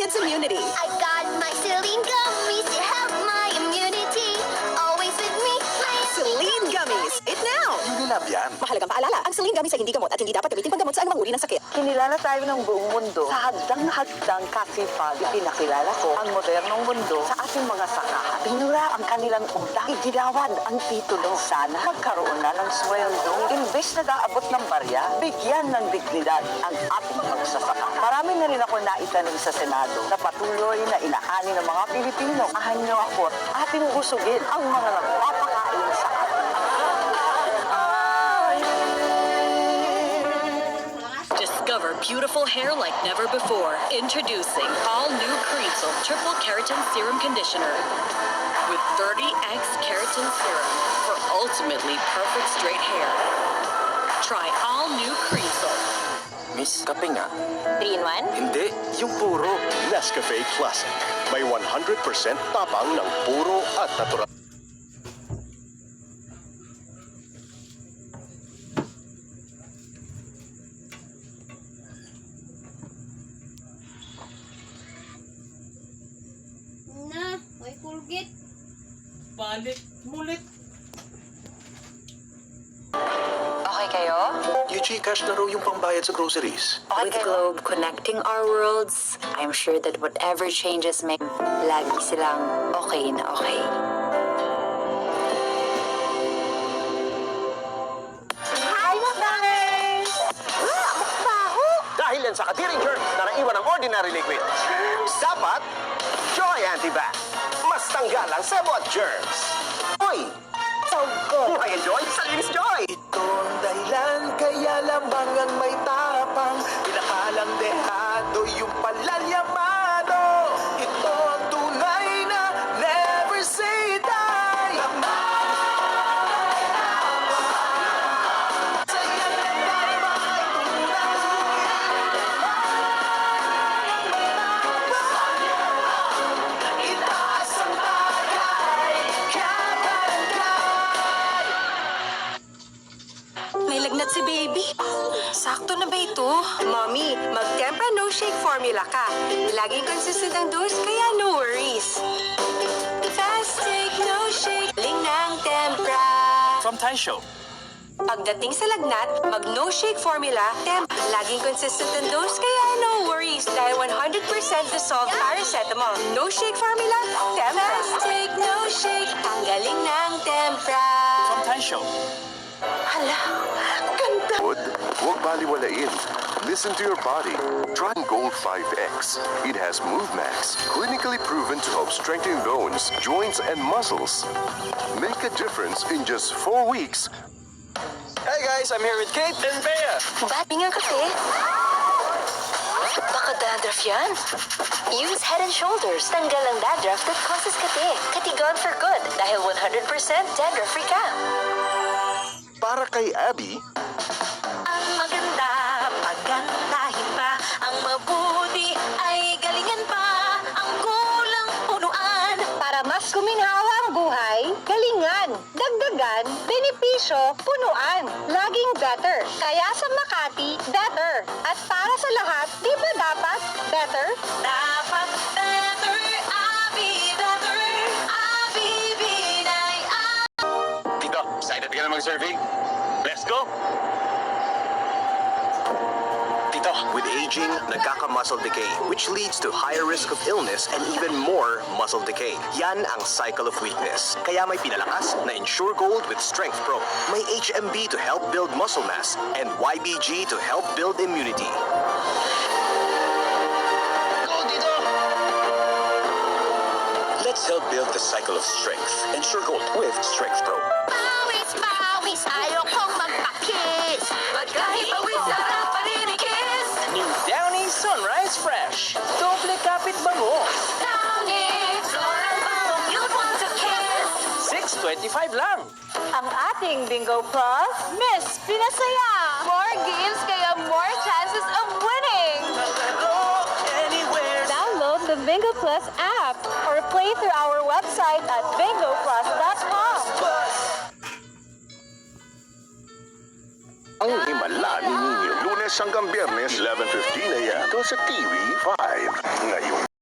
kids' immunity. I got my Celine gummies to help my immunity. Always with me, my Celine Gummies. It now! Hindi lab yan. Mahalagang paalala, ang Celine Gummies ay hindi gamot at hindi dapat gamitin paggamot sa anumang uri ng sakit. Kinilala tayo ng buong mundo sa hadang-hadang kasipag. Ipinakilala ko ang modernong mundo sa ating mga sakahan. Pinura ang kanilang utang. Igilawad ang titulo. Sana magkaroon na ng sweldo. Imbes na daabot ng barya, bigyan ng dignidad ang ating magsasaka. Marami na rin ako naitanim sa Senado na patuloy na inaani ng mga Pilipino. Ahan niyo ako at ating usugin ang mga nagpapakain sa atin. Discover beautiful hair like never before. Introducing all new Creasel Triple Keratin Serum Conditioner with 30x keratin serum for ultimately perfect straight hair. Try all new Creasel. Miss, kape nga. 3-in-1? Hindi, yung puro. Nescafe Classic. May 100% tapang ng puro at natural. Na, may Colgate. Balik, mulit. Okay kayo? Yung Gcash na raw yung pangbayad sa groceries. With Globe connecting our worlds, I'm sure that whatever changes may lagi silang okay na okay. Hi, Mukbangers! Ang baho! Dahil yan sa katiring germs na naiwan ng ordinary liquid. Dapat, Joy Antibac. Mas tanggal ang sebo at germs. Uy! So good! Buhay ang Joy sa Linis Joy! Ito ang dahilan, kaya lamang ang may tapang. Pinakalang dehado, yung palalyamado. Ito ang tunay na never say die. Itaas ang bagay, kabarangay. May lagnat si baby. Sakto na ba ito? Mommy, mag-Tempra No Shake formula ka. Laging consistent ang dose, kaya no worries. Fast take, no shake, ling ng Tempra. From Taisho. Pagdating sa lagnat, mag no shake formula, Tempra. Laging consistent ang dose, kaya no worries. Dahil 100% dissolved paracetamol. No shake formula, Tempra. Fast take, no shake, ang galing ng Tempra. From Taisho. Hala, ganda. Huwag baliwalain. Listen to your body. Try Gold 5X. It has MoveMax, clinically proven to help strengthen bones, joints, and muscles. Make a difference in just 4 weeks. Hey guys, I'm here with Kate and Bea. Ba't nga kape? Baka dandruff yan. Use Head and Shoulders. Tanggal ang dandruff that causes kate. Katigon for good. Dahil 100% dandruff-free ka. Para kay Abby, Ang maganda, pagandahin pa. Ang mabuti ay galingan pa. Ang kulang punuan. Para mas kuminhawa ang buhay, galingan, dagdagan, benepisyo, punuan. Laging better. Kaya sa Makati, better. At para sa lahat, di ba dapat better? Dapat better, Abby, better. Abby, Binay, Tito, excited ka na mag-surfing? Let's go! Tito, with aging, nagkaka-muscle decay, which leads to higher risk of illness and even more muscle decay. Yan ang cycle of weakness. Kaya may pinalakas na Ensure Gold with Strength Pro. May HMB to help build muscle mass and YBG to help build immunity. Go, Tito! Let's help build the cycle of strength. Ensure Gold with Strength Pro. Pawis, pawis, ayaw kong magpakis. Kahit pawis, sarap pa rin ikis. New Downy Sunrise Fresh. Doble kapit bango. Downy, floral foam, you'd want to kiss. $6.25 lang. Ang ating Bingo Plus, Miss Pinasaya. More games kaya more chances of winning. Download the Bingo Plus app or play through our website at bingoplus.com. Ang himala ni Nino, Lunes hanggang Biyernes, 11:15 a.m. to sa TV5. Ngayon.